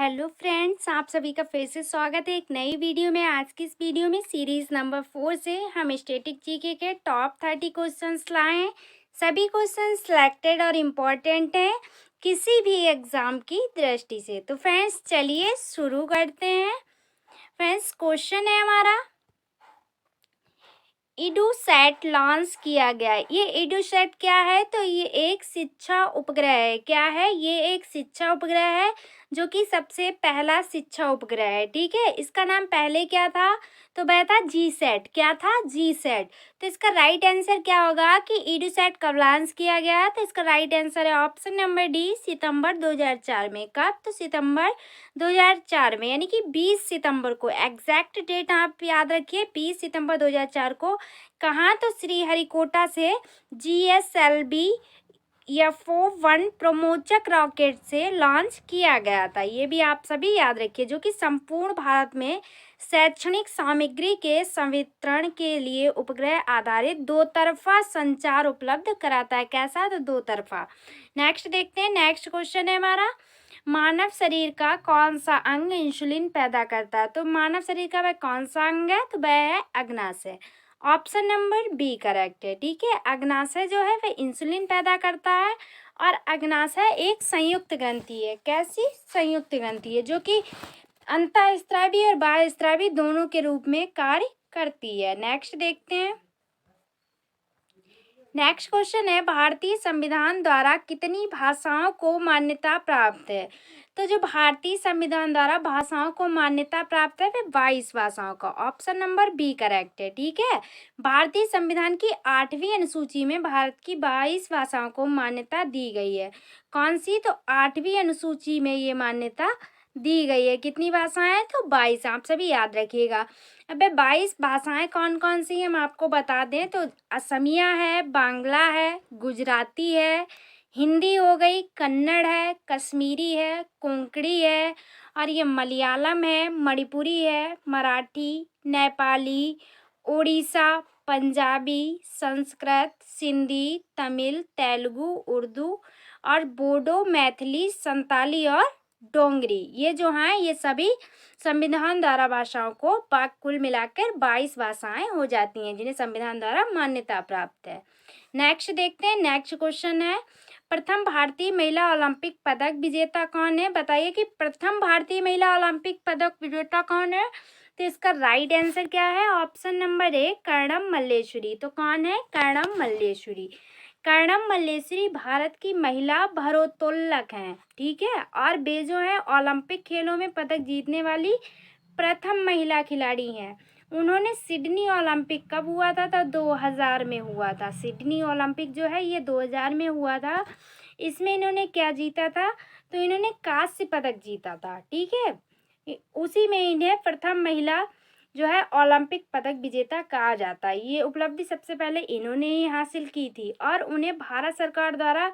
Hello friends, आप सभी का फिर से स्वागत है एक नई वीडियो में। आज की इस वीडियो में सीरीज नंबर 4 से हम स्टैटिक जीके के टॉप 30 क्वेश्चंस लाए हैं। सभी क्वेश्चन सिलेक्टेड और इम्पोर्टेंट हैं किसी भी एग्जाम की दृष्टि से। तो फ्रेंड्स चलिए शुरू करते हैं। फ्रेंड्स क्वेश्चन है हमारा, इडूसैट लॉन्च किया गया। ये इडूसैट क्या है? तो ये एक शिक्षा उपग्रह है। क्या है? ये एक शिक्षा उपग्रह है जो कि सबसे पहला शिक्षा उपग्रह है। ठीक है, इसका नाम पहले क्या था? तो वह था जीसैट। क्या था? जीसैट। तो इसका राइट आंसर क्या होगा कि इडूसैट कब लॉन्च किया गया? तो इसका राइट आंसर है ऑप्शन नंबर डी, सितंबर 2004 में। कब? तो सितंबर 2004 में, यानी कि 20 सितंबर को। एग्जैक्ट डेट आप याद रखिए, 20 सितंबर 2004 को। कहाँ? तो श्रीहरिकोटा से GSLV FO1 प्रोमोचक रॉकेट से लॉन्च किया गया था। ये भी आप सभी याद रखिए, जो कि संपूर्ण भारत में शैक्षणिक सामग्री के संवितरण के लिए उपग्रह आधारित दो तरफा संचार उपलब्ध कराता है। कैसा? तो दो तरफा। नेक्स्ट देखते हैं। नेक्स्ट क्वेश्चन है हमारा, मानव शरीर का कौन सा अंग इंसुलिन पैदा करता है? तो मानव शरीर का वह कौन सा अंग है? तो वह है अग्नाशय। ऑप्शन नंबर बी करेक्ट है। ठीक है, अग्नाशय जो है वह इंसुलिन पैदा करता है। और अग्नाशय एक संयुक्त ग्रंथि है। कैसी? संयुक्त ग्रंथि है, जो कि अंतःस्रावी और बाह्यस्रावी दोनों के रूप में कार्य करती है। नेक्स्ट देखते हैं। नेक्स्ट क्वेश्चन है, भारतीय संविधान द्वारा कितनी भाषाओं को मान्यता प्राप्त है? तो जो भारतीय संविधान द्वारा भाषाओं को मान्यता प्राप्त है वह 22 भाषाओं का। ऑप्शन नंबर बी करेक्ट है। ठीक है, भारतीय संविधान की 8वीं अनुसूची में भारत की 22 भाषाओं को मान्यता दी गई है। कौन सी? तो 8वीं अनुसूची में ये मान्यता दी गई है। कितनी भाषाएं हैं? तो 22। आप सभी याद रखिएगा। अबे 22 भाषाएं कौन कौन सी हैं हम आपको बता दें तो असमिया है, बांग्ला है, गुजराती है, हिंदी हो गई, कन्नड़ है, कश्मीरी है, कोंकणी है, और ये मलयालम है, मणिपुरी है, मराठी, नेपाली, उड़ीसा, पंजाबी, संस्कृत, सिंधी, तमिल, तेलुगु, उर्दू और बोडो, मैथिली, संताली और डोंगरी। ये जो हैं ये सभी संविधान द्वारा भाषाओं को कुल मिलाकर 22 भाषाएं हो जाती हैं जिन्हें संविधान द्वारा मान्यता प्राप्त है। नेक्स्ट देखते हैं। नेक्स्ट क्वेश्चन है, प्रथम भारतीय महिला ओलंपिक पदक विजेता कौन है? बताइए कि प्रथम भारतीय महिला ओलंपिक पदक विजेता कौन है? तो इसका राइट आंसर क्या है? ऑप्शन नंबर ए, कर्णम मल्लेश्वरी। तो कौन है? कर्णम मल्लेश्वरी। कर्णम मल्लेश्वरी भारत की महिला भारोत्तोलक हैं। ठीक है, और वे जो है ओलंपिक खेलों में पदक जीतने वाली प्रथम महिला खिलाड़ी हैं। उन्होंने सिडनी ओलंपिक कब हुआ था? तो 2000 में हुआ था। सिडनी ओलंपिक जो है ये 2000 में हुआ था। इसमें इन्होंने क्या जीता था? तो इन्होंने कांस्य पदक जीता था। ठीक है, उसी में इन्हें प्रथम महिला जो है ओलंपिक पदक विजेता कहा जाता है। ये उपलब्धि सबसे पहले इन्होंने ही हासिल की थी और उन्हें भारत सरकार द्वारा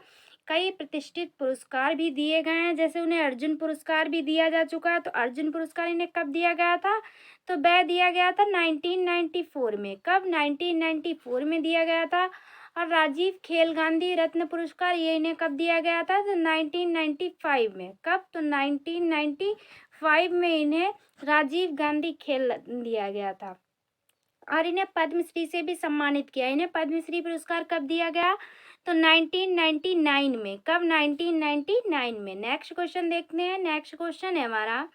कई प्रतिष्ठित पुरस्कार भी दिए गए हैं। जैसे उन्हें अर्जुन पुरस्कार भी दिया जा चुका है। तो अर्जुन पुरस्कार इन्हें कब दिया गया था? तो वह दिया गया था 1994 में। कब? 1994 में दिया गया था। और राजीव खेल गांधी रत्न पुरस्कार ये इन्हें कब दिया गया था? तो 1995 में। कब? तो 1995 में इन्हें राजीव गांधी खेल दिया गया था। और इन्हें पद्मश्री से भी सम्मानित किया। इन्हें पद्मश्री पुरस्कार कब दिया गया? तो 1999 में। कब? 1999 में। नेक्स्ट क्वेश्चन देखते हैं। नेक्स्ट क्वेश्चन है हमारा,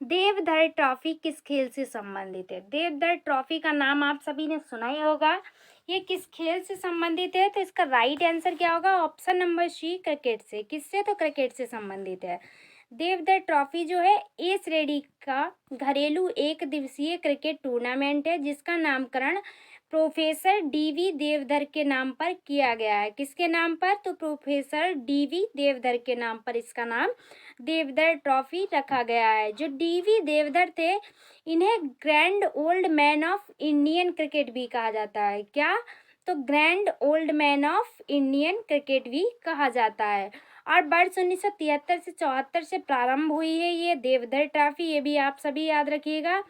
देवधर ट्रॉफी किस खेल से संबंधित है? देवधर ट्रॉफी का नाम आप सभी ने सुना ही होगा। ये किस खेल से संबंधित है? तो इसका राइट आंसर क्या होगा? ऑप्शन नंबर सी, क्रिकेट से। किससे? तो क्रिकेट से संबंधित है। देवधर ट्रॉफी जो है ए श्रेणी का घरेलू एक दिवसीय क्रिकेट टूर्नामेंट है जिसका नामकरण प्रोफेसर डीवी देवधर के नाम पर किया गया है। किसके नाम पर? तो प्रोफेसर डीवी देवधर के नाम पर इसका नाम देवधर ट्रॉफी रखा गया है। जो डीवी देवधर थे इन्हें grand old man of Indian cricket भी कहा जाता है। क्या? तो grand old man of Indian cricket भी कहा जाता है। और वर्ष 1973 से 74 से प्रारंभ हुई है ये देवधर ट्रॉफी। ये भी आप सभी याद रखिएगा।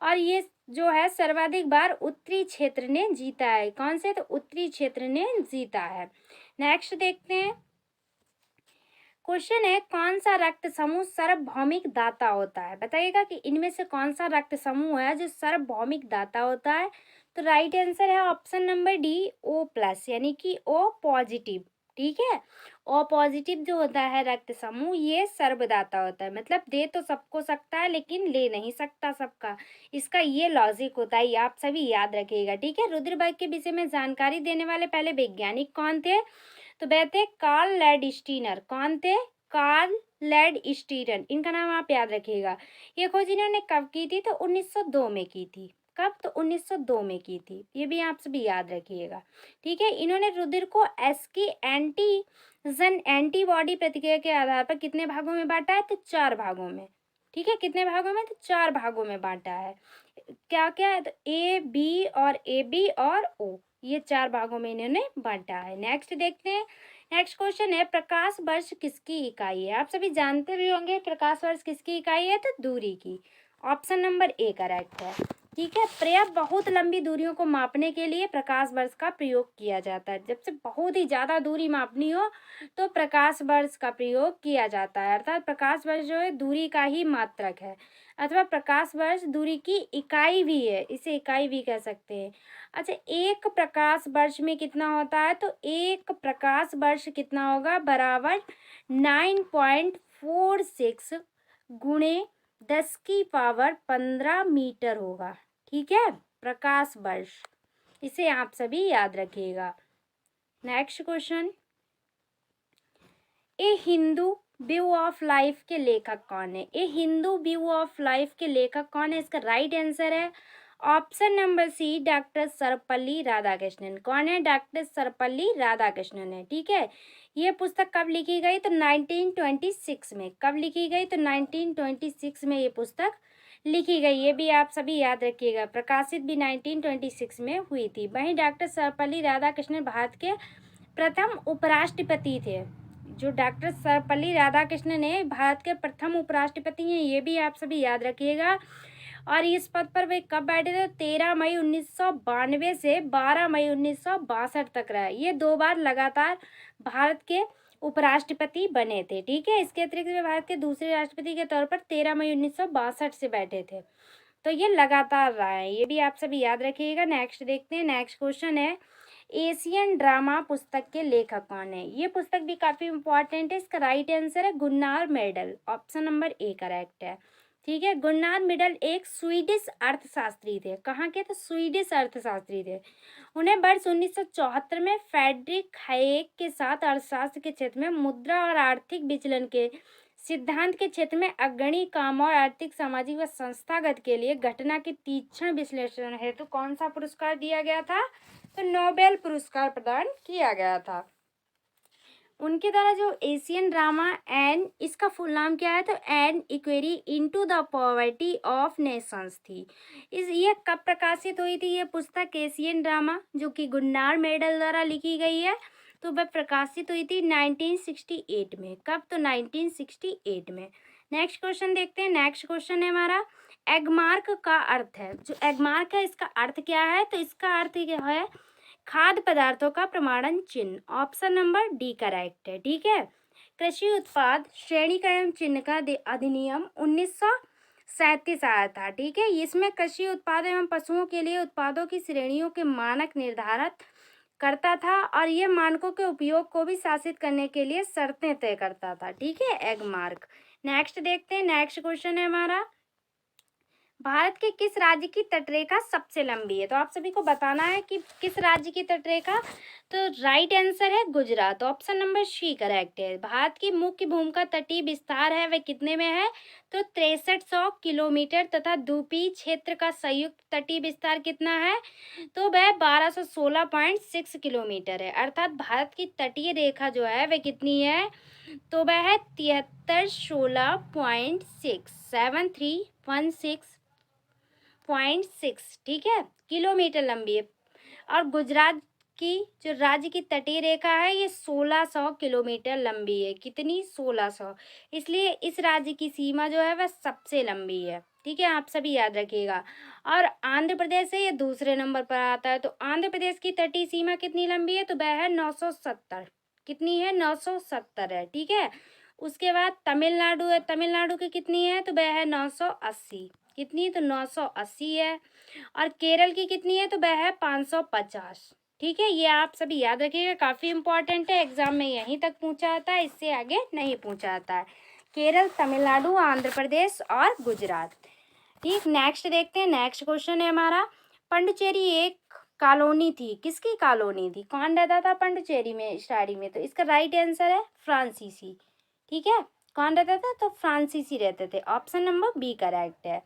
और ये जो है सर्वाधिक बार उत्तरी क्षेत्र ने जीता है। कौन से? तो उत्तरी क्षेत्र ने जीता है। नेक्स्ट देखते हैं। क्वेश्चन है कौन सा रक्त समूह सार्वभौमिक दाता होता है, बताइएगा कि इनमें से कौन सा रक्त समूह है जो सार्वभौमिक दाता होता है। तो राइट आंसर है option number D, O plus, यानी कि ओ पॉजिटिव। ठीक है, ओ पॉजिटिव जो होता है रक्त समूह ये सर्वदाता होता है, मतलब दे तो सबको सकता है लेकिन ले नहीं सकता सबका। इसका ये लॉजिक होता है, ये आप सभी याद रखिएगा। ठीक है, रुद्रबाग के विषय में जानकारी देने वाले पहले वैज्ञानिक कौन थे? तो वह थे कार्ल लैंडस्टीनर। कौन थे? कार्ल लैंडस्टीनर, इनका नाम आप याद रखिएगा। ये खोज इन्होंने कब की थी? तो 1902 में की थी। कब? तो 1902 में की थी, ये भी आप सभी याद रखिएगा। ठीक है, इन्होंने रुधिर को एस की एंटीजन एंटीबॉडी प्रतिक्रिया के आधार पर कितने भागों में बांटा है? तो 4 भागों में। ठीक है, कितने भागों में? तो 4 भागों में बांटा है। क्या क्या है? तो ए बी और ए बी और ओ, ये 4 भागों में इन्होंने बांटा है। नेक्स्ट देखते हैं। नेक्स्ट क्वेश्चन है प्रकाश वर्ष किसकी इकाई है? आप सभी जानते भी होंगे प्रकाश वर्ष किसकी इकाई है? तो दूरी की। ऑप्शन नंबर ए करेक्ट है। ठीक है, पर्याप्त बहुत लंबी दूरियों को मापने के लिए प्रकाश वर्ष का प्रयोग किया जाता है। जब से बहुत ही ज्यादा दूरी मापनी हो तो प्रकाश वर्ष का प्रयोग किया जाता है, अर्थात प्रकाश वर्ष जो है दूरी का ही मात्रक है, अथवा प्रकाश वर्ष दूरी की इकाई भी है, इसे इकाई भी कह सकते हैं। अच्छा, एक प्रकाश वर्ष में कितना होता है? तो एक प्रकाश वर्ष कितना होगा? बराबर 9.46 गुणे 10 की पावर 15 मीटर होगा। ठीक है, प्रकाश वर्ष, इसे आप सभी याद रखिएगा। Next question, a Hindu view of life के लेखक कौन है? A Hindu view of life के लेखक कौन है? इसका राइट आंसर है option number C, doctor Sarvepalli Radhakrishnan. कौन है? डॉक्टर सर्वपल्ली राधाकृष्णन है। ठीक है, ये पुस्तक कब लिखी गई? तो 1926 में। कब लिखी गई? तो 1926 में ये पुस्तक लिखी गई, ये भी आप सभी याद रखिएगा। प्रकाशित भी 1926 में हुई थी। वहीं डॉक्टर सर्वपल्ली राधाकृष्णन भारत के प्रथम उपराष्ट्रपति थे। जो डॉक्टर सर्वपल्ली राधाकृष्णन है भारत के प्रथम उपराष्ट्रपति हैं, ये भी आप सभी याद रखिएगा। और इस पद पर वे कब बैठे थे? 13 मई 1992 से 12 मई 1962 तक रहे। ये 2 बार लगातार भारत के उपराष्ट्रपति बने थे। ठीक है, इसके अतिरिक्त वे भारत के दूसरे राष्ट्रपति के तौर पर 13 मई 1962 से बैठे थे। तो ये लगातार रहा है, ये भी आप सभी याद रखिएगा। नेक्स्ट देखते हैं। नेक्स्ट क्वेश्चन है एशियन ड्रामा पुस्तक के लेखक कौन है? ये पुस्तक भी काफी इंपॉर्टेंट है। इसका राइट आंसर है Gunnar Myrdal. Option number A correct है। ठीक है, गुन्नार मेडल एक स्वीडिश अर्थशास्त्री थे। कहाँ के? तो स्वीडिश अर्थशास्त्री थे। उन्हें वर्ष 1974 में फ्रेडरिक हायेक के साथ अर्थशास्त्र के क्षेत्र में मुद्रा और आर्थिक विचलन के सिद्धांत के क्षेत्र में अग्रणी काम और आर्थिक, सामाजिक व संस्थागत के लिए घटना के तीक्ष्ण विश्लेषण हेतु कौन सा पुरस्कार दिया गया था? तो नोबेल पुरस्कार प्रदान किया गया था। उनके द्वारा जो एशियन ड्रामा एंड, इसका फुल नाम क्या है? तो an inquiry into the poverty of nations थी। ये कब प्रकाशित हुई थी ये पुस्तक एशियन ड्रामा, जो कि गुन्नार मेडल द्वारा लिखी गई है? तो वह प्रकाशित हुई थी 1968 में। कब? तो 1968 में। नेक्स्ट क्वेश्चन देखते हैं। नेक्स्ट क्वेश्चन है हमारा एगमार्क का अर्थ है। जो एगमार्क है इसका अर्थ क्या है? तो इसका अर्थ क्या है? खाद्य पदार्थों का प्रमाणन चिन्ह। ऑप्शन नंबर डी करेक्ट है। ठीक है, कृषि उत्पाद श्रेणीकरण चिन्ह का अधिनियम 1937 आया था। ठीक है, इसमें कृषि उत्पाद एवं पशुओं के लिए उत्पादों की श्रेणियों के मानक निर्धारित करता था और यह मानकों के उपयोग को भी शासित करने के लिए शर्तें तय करता था। ठीक है, एग मार्क। नेक्स्ट देखते हैं। नेक्स्ट क्वेश्चन है हमारा भारत के किस राज्य की तटरेखा सबसे लंबी है? तो आप सभी को बताना है कि किस राज्य की तटरेखा। तो राइट आंसर है Gujarat. Option number C correct है। भारत की मुख्य भूमि तटीय विस्तार है वह कितने में है? तो 6300 किलोमीटर तथा द्वीपीय क्षेत्र का संयुक्त तटीय विस्तार कितना है? तो वह 1216.6 किलोमीटर है। अर्थात भारत की तटीय रेखा जो है वह कितनी है? तो वह है 7316.7316.6। ठीक है, किलोमीटर लंबी है। और गुजरात की जो राज्य की तटीय रेखा है ये 1600 किलोमीटर लंबी है। कितनी? 1600। इसलिए इस राज्य की सीमा जो है वह सबसे लंबी है। ठीक है, आप सभी याद रखिएगा। और आंध्र प्रदेश है ये दूसरे नंबर पर आता है। तो आंध्र प्रदेश की तटीय सीमा कितनी लंबी है? तो वह है 970। कितनी है? 970 है। ठीक है, उसके बाद तमिलनाडु है, तमिलनाडु की कितनी है तो वह है 980। कितनी तो 980 है। और केरल की कितनी है तो वह है 550। ठीक है, ये आप सभी याद रखिएगा, काफ़ी इंपॉर्टेंट है, एग्जाम में यहीं तक पूछा आता है, इससे आगे नहीं पूछा आता है। केरल, तमिलनाडु, आंध्र प्रदेश और गुजरात। ठीक, नेक्स्ट देखते हैं। नेक्स्ट क्वेश्चन है हमारा, पंडुचेरी एक कॉलोनी थी, किसकी कॉलोनी थी, कौन रहता था पंडुचेरी में स्टार्टिंग में, तो इसका राइट आंसर है फ्रांसीसी। ठीक है, कौन रहता था तो फ्रांसीसी रहते थे, ऑप्शन नंबर बी करेक्ट है।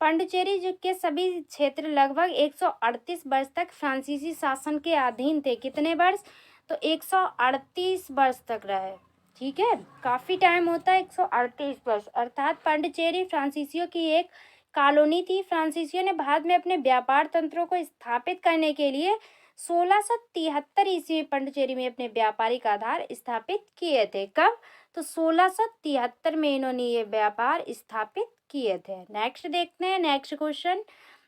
पांडिचेरी जो के सभी क्षेत्र लगभग 138 वर्ष तक फ्रांसीसी शासन के अधीन थे। कितने वर्ष तो 138 वर्ष तक रहे। ठीक है, काफ़ी टाइम होता है 138 वर्ष, अर्थात पांडिचेरी फ्रांसीसियों की एक कॉलोनी थी। फ्रांसीसियों ने भारत में अपने व्यापार तंत्रों को स्थापित करने के लिए 1673 ईस्वी में पांडिचेरी में अपने व्यापारिक आधार स्थापित किए थे। कब तो 1673 में इन्होंने ये व्यापार स्थापित किए थे। नेक्स्ट देखते हैं। नेक्स्ट क्वेश्चन,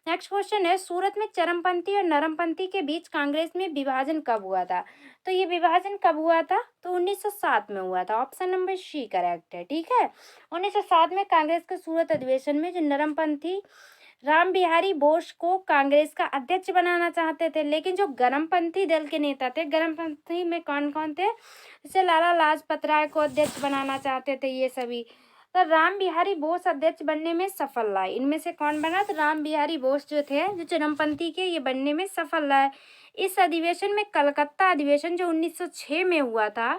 नेक्स्ट क्वेश्चन है, सूरत में चरमपंथी और नरमपंथी के बीच कांग्रेस में विभाजन कब हुआ था, तो ये विभाजन कब हुआ था तो 1907 में हुआ था, ऑप्शन नंबर सी करेक्ट है। ठीक है, 1907 में कांग्रेस के सूरत अधिवेशन में जो नरमपंथी राम बिहारी बोस को कांग्रेस का अध्यक्ष बनाना चाहते थे, लेकिन जो गरमपंथी दल के नेता थे, गरमपंथी में कौन कौन थे, जैसे लाला लाजपत राय को अध्यक्ष बनाना चाहते थे ये सभी, तो राम बिहारी बोस अध्यक्ष बनने में सफल रहा। इनमें से कौन बना तो राम बिहारी बोस जो थे, जो चरमपंथी के, ये बनने में सफल रहा। इस अधिवेशन में कलकत्ता अधिवेशन जो 1906 में हुआ था,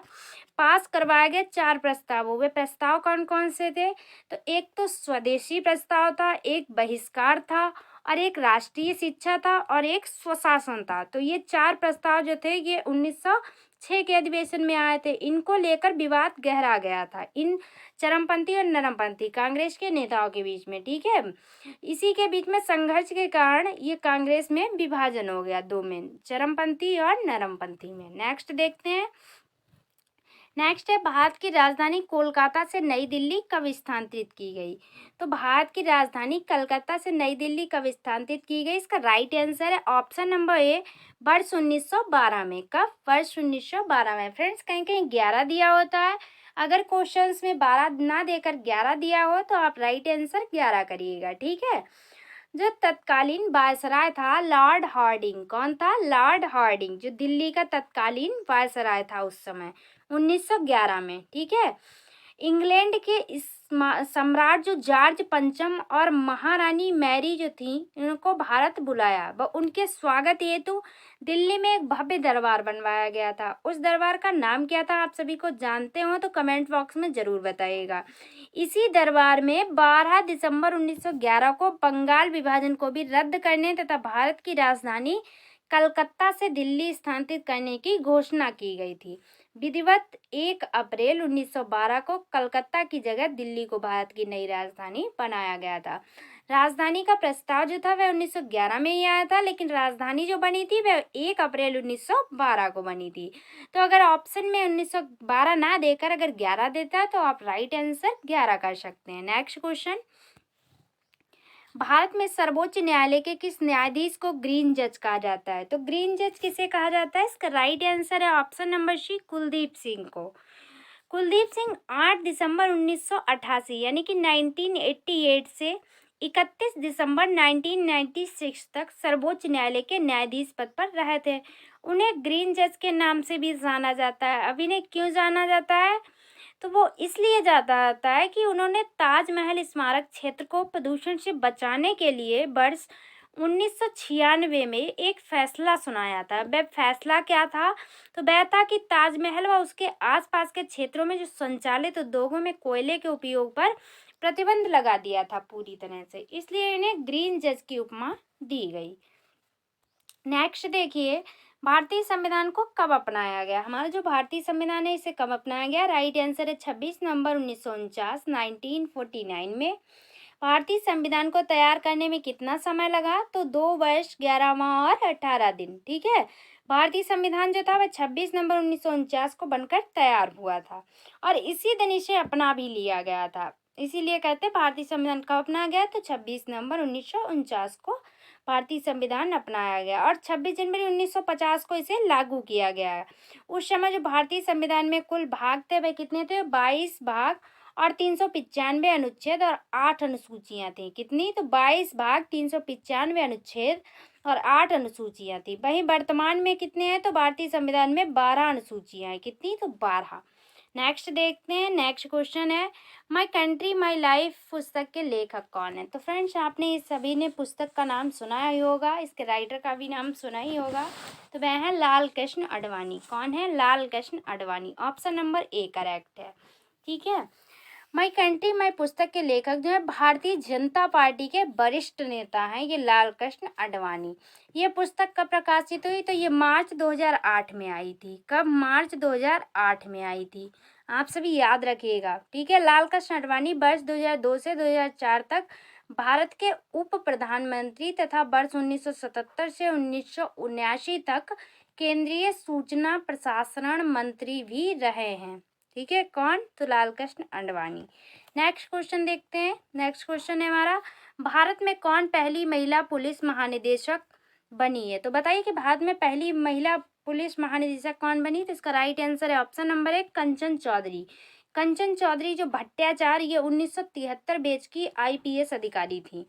पास करवाए गए 4 प्रस्ताव। वे प्रस्ताव कौन कौन से थे तो एक तो स्वदेशी प्रस्ताव था, एक बहिष्कार था, और एक राष्ट्रीय शिक्षा था, और एक स्वशासन था। तो ये 4 प्रस्ताव जो थे ये 1906 के अधिवेशन में आए थे। इनको लेकर विवाद गहरा गया था इन चरमपंथी और नरमपंथी कांग्रेस के नेताओं के बीच में। ठीक है, इसी के बीच में संघर्ष के कारण ये कांग्रेस में विभाजन हो गया, दो में, चरमपंथी और नरमपंथी में। नेक्स्ट देखते हैं। नेक्स्ट है, भारत की राजधानी कोलकाता से नई दिल्ली कब स्थानांतरित की गई, तो भारत की राजधानी कलकत्ता से नई दिल्ली कब स्थानांतरित की गई, इसका राइट आंसर है ऑप्शन नंबर ए, वर्ष 1912 में। कब, वर्ष 1912 में। फ्रेंड्स, कहीं कहीं 11 दिया होता है, अगर क्वेश्चंस में 12 ना देकर 11 दिया हो तो आप राइट आंसर 11 करिएगा। ठीक है, जो तत्कालीन वायसराय था लॉर्ड हार्डिंग, कौन था, लॉर्ड हार्डिंग, जो दिल्ली का तत्कालीन वायसराय था उस समय 1911 में। ठीक है, इंग्लैंड के इस सम्राट जो जॉर्ज पंचम और महारानी मैरी जो थी, इनको भारत बुलाया व उनके स्वागत हेतु दिल्ली में एक भव्य दरबार बनवाया गया था। उस दरबार का नाम क्या था, आप सभी को जानते हो तो कमेंट बॉक्स में जरूर बताइएगा। इसी दरबार में 12 दिसंबर 1911 को बंगाल विभाजन को भी रद्द करने तथा भारत की राजधानी कलकत्ता से दिल्ली स्थानांतरित करने की घोषणा की गई थी। विधिवत 1 अप्रैल 1912 को कलकत्ता की जगह दिल्ली को भारत की नई राजधानी बनाया गया था। राजधानी का प्रस्ताव जो था वह 1911 में ही आया था, लेकिन राजधानी जो बनी थी वह 1 अप्रैल 1912 को बनी थी। तो अगर ऑप्शन में 1912 ना देकर अगर 11 देता है तो आप राइट आंसर 11 कर सकते हैं। नेक्स्ट क्वेश्चन, भारत में सर्वोच्च न्यायालय के किस न्यायाधीश को ग्रीन जज कहा जाता है, तो ग्रीन जज किसे कहा जाता है, इसका राइट आंसर है option number C, Kuldeep Singh को। कुलदीप सिंह 8 दिसंबर 1988 यानी कि 1988 से 31 दिसंबर 1996 तक सर्वोच्च न्यायालय के न्यायाधीश पद पर रहे थे। उन्हें ग्रीन जज के नाम से भी जाना जाता है। अब इन्हें क्यों जाना जाता है, तो वो इसलिए जाता है कि उन्होंने ताजमहल स्मारक क्षेत्र को प्रदूषण से बचाने के लिए वर्ष 1996 में एक फैसला सुनाया था। वह फैसला क्या था, तो वह था कि ताजमहल व उसके आसपास के क्षेत्रों में जो संचालित उद्योगों में कोयले के उपयोग पर प्रतिबंध लगा दिया था पूरी तरह से, इसलिए इन्हें ग्रीन जज की उपमा दी गई। नेक्स्ट देखिए, भारतीय संविधान को कब अपनाया गया, हमारा जो भारतीय संविधान है इसे कब अपनाया गया, राइट आंसर है 26 नवंबर 1949 1949 में। भारतीय संविधान को तैयार करने में कितना समय लगा, तो 2 वर्ष 11 माह और 18 दिन। ठीक है, भारतीय संविधान जो था वह 26 नवंबर 1949 को बनकर तैयार हुआ था और इसी दिन इसे अपना भी लिया गया था। इसीलिए कहते हैं भारतीय संविधान कब अपनाया गया, तो 26 नवंबर 1949 को भारतीय संविधान अपनाया गया और 26 जनवरी 1950 को इसे लागू किया गया है। उस समय जो भारतीय संविधान में कुल भाग थे वह कितने थे? 22 भाग और 395 अनुच्छेद और 8 अनुसूचियां थी। कितनी? तो 22 भाग, 395 अनुच्छेद और 8 अनुसूचियां थी। वहीं वर्तमान में कितने हैं? तो भारतीय संविधान में 12 अनुसूचियां हैं। कितनी? तो 12। नेक्स्ट देखते हैं। नेक्स्ट क्वेश्चन है माई कंट्री माई लाइफ पुस्तक के लेखक कौन है? तो फ्रेंड्स, आपने इस सभी ने पुस्तक का नाम सुना ही होगा, इसके राइटर का भी नाम सुना ही होगा। तो वह है लाल कृष्ण आडवाणी। कौन है? Lal Krishna Advani. Option number A correct है। ठीक है। माई कंट्री माई पुस्तक के लेखक जो है भारतीय जनता पार्टी के वरिष्ठ नेता हैं, ये लाल कृष्ण आडवाणी। ये पुस्तक कब प्रकाशित हुई? तो ये मार्च 2008 में आई थी। कब? मार्च 2008 में आई थी। आप सभी याद रखिएगा। ठीक है। लाल कृष्ण आडवाणी वर्ष 2002 से 2004 तक भारत के उप प्रधानमंत्री तथा वर्ष 1977 से 1979 तक केंद्रीय सूचना प्रसारण मंत्री भी रहे हैं। ठीक है। कौन? तो लाल कृष्ण आडवाणी। नेक्स्ट क्वेश्चन देखते हैं। नेक्स्ट क्वेश्चन है हमारा, भारत में कौन पहली महिला पुलिस महानिदेशक बनी है? तो बताइए कि भारत में पहली महिला पुलिस महानिदेशक कौन बनी? तो इसका राइट आंसर है ऑप्शन नंबर 1 कंचन चौधरी। कंचन चौधरी जो भट्टाचार्य, ये 1973 बैच की आईपीएस अधिकारी थी,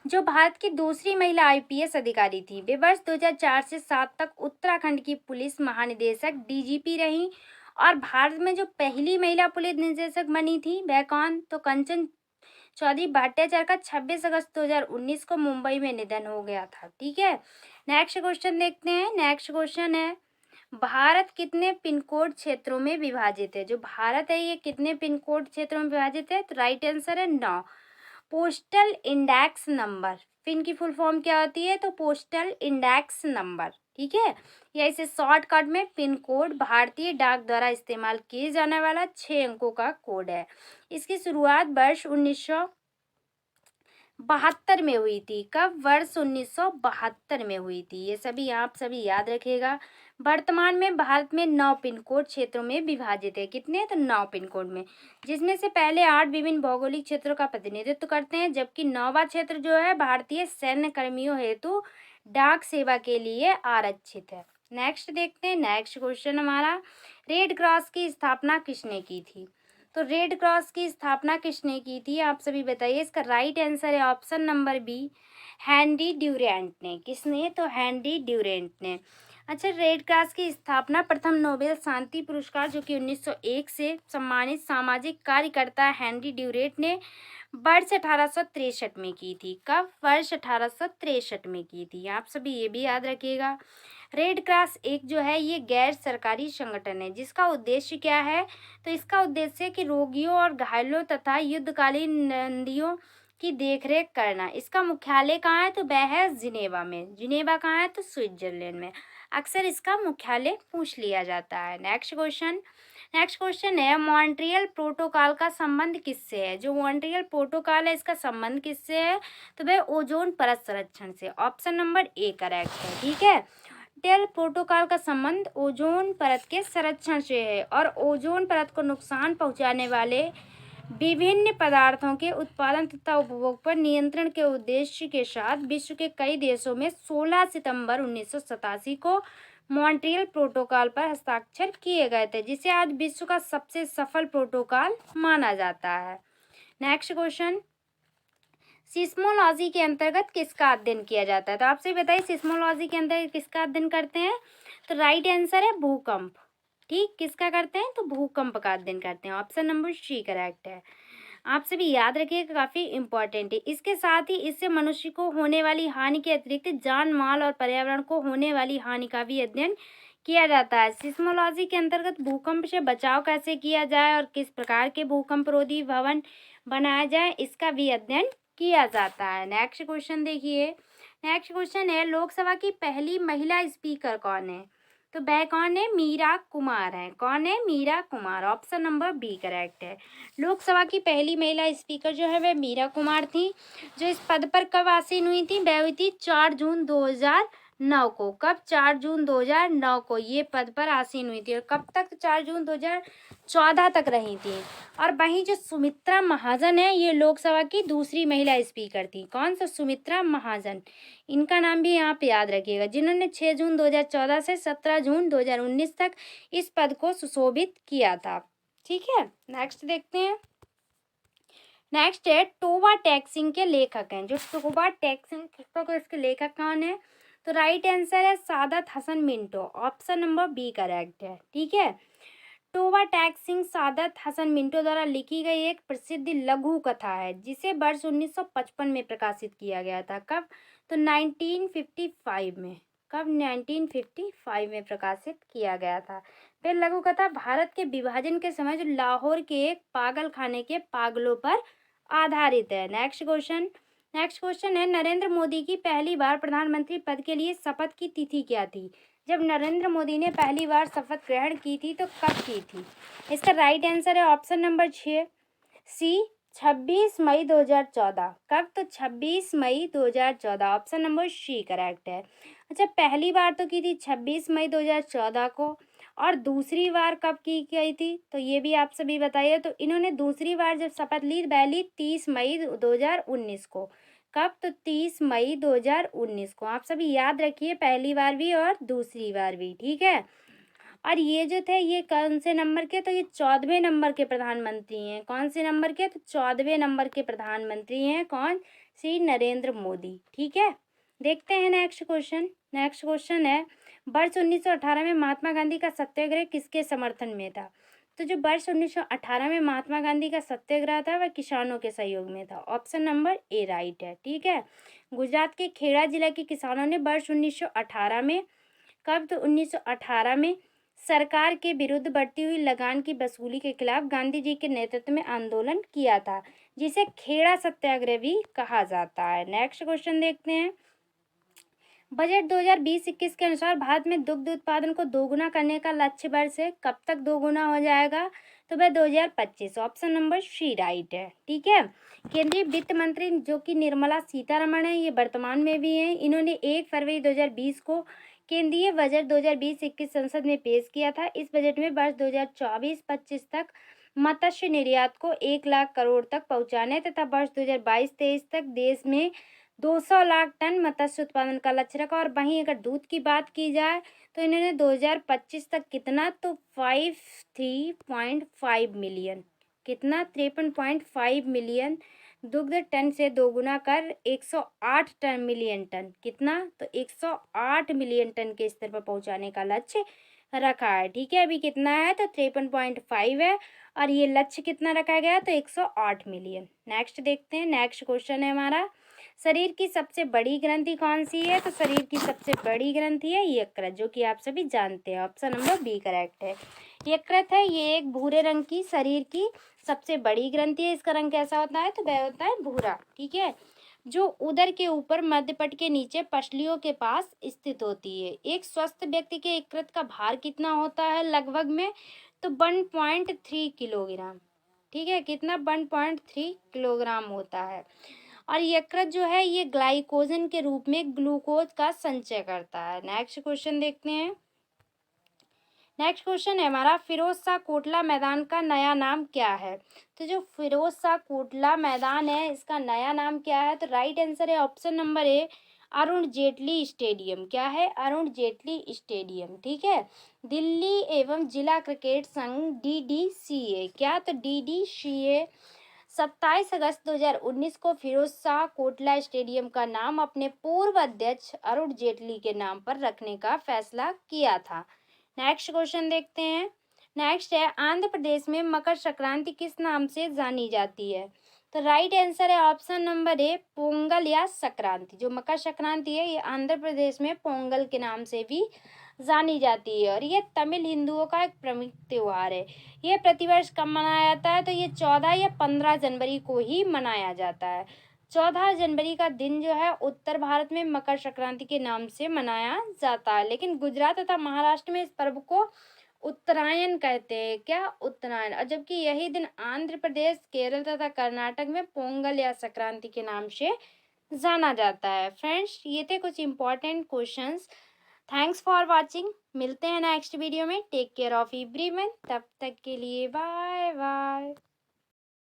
जो भारत की दूसरी महिला आईपीएस अधिकारी थी। वे वर्ष 2004 से 7 तक उत्तराखंड की पुलिस महानिदेशक डीजीपी रहीं। और भारत में जो पहली महिला पुलिस निदेशक बनी थी वह कौन? तो कंचन चौधरी भट्टाचार्य का 26 अगस्त 2019 को मुंबई में निधन हो गया था। ठीक है। नेक्स्ट क्वेश्चन देखते हैं। नेक्स्ट क्वेश्चन है, भारत कितने पिन कोड क्षेत्रों में विभाजित है? जो भारत है ये कितने पिन कोड क्षेत्रों में विभाजित है? तो राइट आंसर है 9। पोस्टल इंडेक्स नंबर, पिन की फुल फॉर्म क्या होती है? तो पोस्टल इंडेक्स नंबर। ठीक है। या इसे शॉर्टकट में पिन कोड भारतीय डाक द्वारा इस्तेमाल किए जाने वाला 6 अंकों का कोड है। इसकी शुरुआत वर्ष 1972 में हुई थी। कब? वर्ष 1972 में हुई थी। ये सभी आप सभी याद रखिएगा। वर्तमान में भारत में 9 पिन कोड क्षेत्रों में विभाजित है। कितने? तो 9 पिन कोड में, जिसमें से पहले 8 विभिन्न भौगोलिक क्षेत्रों का प्रतिनिधित्व करते हैं, जबकि 9वां क्षेत्र जो है भारतीय सैन्य कर्मियों हेतु डाक सेवा के लिए आरक्षित है। नेक्स्ट देखते हैं। नेक्स्ट क्वेश्चन हमारा, रेड क्रॉस की स्थापना किसने की थी? तो रेड क्रॉस की स्थापना किसने की थी? आप सभी बताइए। इसका राइट आंसर है option number B Henry Durant ने। किसने? तो हेनरी ड्यूरेंट ने। अच्छा, रेड क्रॉस की स्थापना प्रथम नोबेल शांति पुरस्कार जो कि 1901 से सम्मानित सामाजिक कार्यकर्ता हेनरी ड्यूरेंट ने वर्ष 1863 में की थी। कब? वर्ष 1863 में की थी। आप सभी ये भी याद रखिएगा। रेड क्रॉस एक जो है ये गैर सरकारी संगठन है, जिसका उद्देश्य क्या है? तो इसका उद्देश्य है कि रोगियों और घायलों तथा युद्धकालीन नदियों की देखरेख करना। इसका मुख्यालय कहाँ है? तो वह है जिनेवा में। जिनेवा कहाँ है? तो स्विट्जरलैंड में। अक्सर इसका मुख्यालय पूछ लिया जाता है। नेक्स्ट क्वेश्चन है, मॉन्ट्रियल प्रोटोकॉल का संबंध किससे है? जो मॉन्ट्रियल प्रोटोकॉल है इसका संबंध किससे है? तो वह ओजोन परत संरक्षण से। ऑप्शन नंबर ए करेक्ट है। ठीक है। मॉन्ट्रियल प्रोटोकॉल का संबंध ओजोन परत के संरक्षण से है और ओजोन परत को नुकसान पहुंचाने वाले विभिन्न पदार्थों के उत्पादन तथा उपभोग पर नियंत्रण के उद्देश्य के साथ विश्व के कई देशों में 16 सितंबर 1987 को मॉन्ट्रियल प्रोटोकॉल पर हस्ताक्षर किए गए थे, जिसे आज विश्व का सबसे सफल प्रोटोकॉल माना जाता है। नेक्स्ट क्वेश्चन, सिस्मोलॉजी के अंतर्गत किसका अध्ययन किया जाता है? तो आपसे बताइए सिस्मोलॉजी के अंतर्गत किसका अध्ययन करते हैं? तो राइट आंसर है भूकंप। ठीक, किसका करते हैं? तो भूकंप का अध्ययन करते हैं। ऑप्शन नंबर सी करेक्ट है। आप सभी याद रखिएगा, काफ़ी इंपॉर्टेंट है। इसके साथ ही इससे मनुष्य को होने वाली हानि के अतिरिक्त जान माल और पर्यावरण को होने वाली हानि का भी अध्ययन किया जाता है। सिस्मोलॉजी के अंतर्गत भूकंप से बचाव कैसे किया जाए और किस प्रकार के भूकंप रोधी भवन बनाया जाए, इसका भी अध्ययन किया जाता है। नेक्स्ट क्वेश्चन देखिए। नेक्स्ट क्वेश्चन है, लोकसभा की पहली महिला स्पीकर कौन है? तो वह कौन है? मीरा कुमार है। कौन है? Meera Kumar. Option number B correct है। लोकसभा की पहली महिला स्पीकर जो है वह मीरा कुमार थी, जो इस पद पर कब आसीन हुई थी? वह हुई थी 4 जून 2000 9 को। कब? 4 जून 2009 को ये पद पर आसीन हुई थी। और कब तक? 4 जून 2014 तक रही थी। और वहीं जो सुमित्रा महाजन है, ये लोकसभा की दूसरी महिला स्पीकर थी। कौन सा? सुमित्रा महाजन। इनका नाम भी यहाँ पे याद रखिएगा, जिन्होंने 6 जून 2014 से 17 जून 2019 तक इस पद को सुशोभित किया था। ठीक है, नेक्स्ट देखते हैं। नेक्स्ट है टोबा टैक्सिंग के लेखक हैं। जो टोबा टैक्सिंग पुस्तक है, इसके लेखक कौन है? तो राइट आंसर है Saadat Hasan Minto. Option number B correct है। ठीक है, Toba taxing Saadat Hasan Minto द्वारा लिखी गई एक प्रसिद्ध लघु कथा है, जिसे वर्ष 1955 में प्रकाशित किया गया था। कब? तो 1955 में। कब? 1955 में प्रकाशित किया गया था। फिर लघु कथा भारत के विभाजन के समय जो लाहौर के एक पागल खाने के पागलों पर आधारित है। नेक्स्ट क्वेश्चन है, नरेंद्र मोदी की पहली बार प्रधानमंत्री पद के लिए शपथ की तिथि क्या थी? जब नरेंद्र मोदी ने पहली बार शपथ ग्रहण की थी तो कब की थी? इसका राइट आंसर है ऑप्शन नंबर 6 सी 26 मई 2014। कब? तो 26 मई 2014। ऑप्शन नंबर सी करेक्ट है। अच्छा, पहली बार तो की थी 26 मई 2014 को, और दूसरी बार कब की गई थी तो ये भी आप सभी बताइए। तो इन्होंने दूसरी बार जब शपथ ली पहली 30 मई 2019 को। कब? तो 30 मई 2019 को। आप सभी याद रखिए, पहली बार भी और दूसरी बार भी। ठीक है, और ये जो थे ये कौन से नंबर के? तो ये 14वें नंबर के प्रधानमंत्री हैं। कौन से नंबर के? तो 14वें नंबर के प्रधानमंत्री हैं। कौन? श्री नरेंद्र मोदी। ठीक है, देखते हैं नेक्स्ट क्वेश्चन है, वर्ष 1918 में महात्मा गांधी का सत्याग्रह किसके समर्थन में था? तो जो वर्ष 1918 में महात्मा गांधी का सत्याग्रह था वह किसानों के सहयोग में था। ऑप्शन नंबर ए राइट है। ठीक है, गुजरात के खेड़ा जिला के किसानों ने वर्ष 1918 में, कब? तो 1918 में सरकार के विरुद्ध बढ़ती हुई लगान की वसूली के खिलाफ गांधी जी के नेतृत्व में आंदोलन किया था, जिसे खेड़ा सत्याग्रह भी कहा जाता है। नेक्स्ट क्वेश्चन देखते हैं, बजट 2020-21 के अनुसार भारत में दुग्ध उत्पादन को दोगुना करने का लक्ष्य वर्ष है। कब तक दोगुना हो जाएगा? तो वह 2025। ऑप्शन नंबर सी राइट है। ठीक है, केंद्रीय वित्त मंत्री जो कि निर्मला सीतारमण है, ये वर्तमान में भी हैं। इन्होंने 1 फरवरी 2020 को केंद्रीय बजट 2020-21 संसद में पेश किया था। इस बजट में वर्ष 2024-25 तक मत्स्य निर्यात को 1 लाख करोड़ तक पहुंचाने तथा वर्ष 2022-23 तक देश में 200 लाख टन मत्स्य उत्पादन का लक्ष्य रखा। और वहीं अगर दूध की बात की जाए तो इन्होंने 2025 तक कितना? तो 53.5 मिलियन, कितना? 53.5 मिलियन दुग्ध टन से दोगुना कर 108 टन मिलियन टन, कितना? तो 108 मिलियन टन के स्तर पर पहुंचाने का लक्ष्य रखा है। ठीक है, अभी कितना है? तो 53.5 है, और ये लक्ष्य कितना रखा गया? तो 108 मिलियन। नेक्स्ट देखते हैं, नेक्स्ट क्वेश्चन है हमारा, शरीर की सबसे बड़ी ग्रंथि कौन सी है? तो शरीर की सबसे बड़ी ग्रंथि है यकृत, जो कि आप सभी जानते हैं। ऑप्शन नंबर बी करेक्ट है। यकृत है ये एक भूरे रंग की शरीर की सबसे बड़ी ग्रंथि है। इसका रंग कैसा होता है? तो वह होता है भूरा। ठीक है, जो उदर के ऊपर मध्यपट के नीचे पसलियों के पास स्थित होती है। एक स्वस्थ व्यक्ति के यकृत का भार कितना होता है लगभग में? तो 1.3 किलोग्राम। ठीक है, कितना? 1.3 किलोग्राम होता है। और यकृत जो है ये ग्लाइकोजन के रूप में ग्लूकोज का संचय करता है। नेक्स्ट क्वेश्चन देखते हैं, नेक्स्ट क्वेश्चन है हमारा, फिरोज शाह कोटला मैदान का नया नाम क्या है? तो जो फिरोज शाह कोटला मैदान है इसका नया नाम क्या है? तो राइट आंसर है ऑप्शन नंबर ए अरुण जेटली स्टेडियम। क्या है? अरुण जेटली स्टेडियम। ठीक है, दिल्ली एवं जिला क्रिकेट संघ DDCA, क्या? तो DDCA 27 अगस्त 2019 को फिरोज शाह कोटला स्टेडियम का नाम अपने पूर्व अध्यक्ष अरुण जेटली के नाम पर रखने का फैसला किया था। नेक्स्ट क्वेश्चन देखते हैं, नेक्स्ट है, आंध्र प्रदेश में मकर संक्रांति किस नाम से जानी जाती है? तो राइट आंसर है ऑप्शन नंबर ए पोंगल या संक्रांति। जो मकर संक्रांति है ये आंध्र प्रदेश में पोंगल के नाम से भी जानी जाती है, और ये तमिल हिंदुओं का एक प्रमुख त्योहार है। ये प्रतिवर्ष कब मनाया जाता है? तो ये 14 या 15 जनवरी को ही मनाया जाता है। 14 जनवरी का दिन जो है उत्तर भारत में मकर संक्रांति के नाम से मनाया जाता है, लेकिन गुजरात तथा महाराष्ट्र में इस पर्व को उत्तरायण कहते हैं। क्या? उत्तरायण। और जबकि यही दिन आंध्र प्रदेश, केरल तथा कर्नाटक में पोंगल या संक्रांति के नाम से जाना जाता है। फ्रेंड्स, ये थे कुछ important questions. Thanks for watching. मिलते हैं नेक्स्ट वीडियो में। Take care of everyone. तब तक के लिए बाय बाय।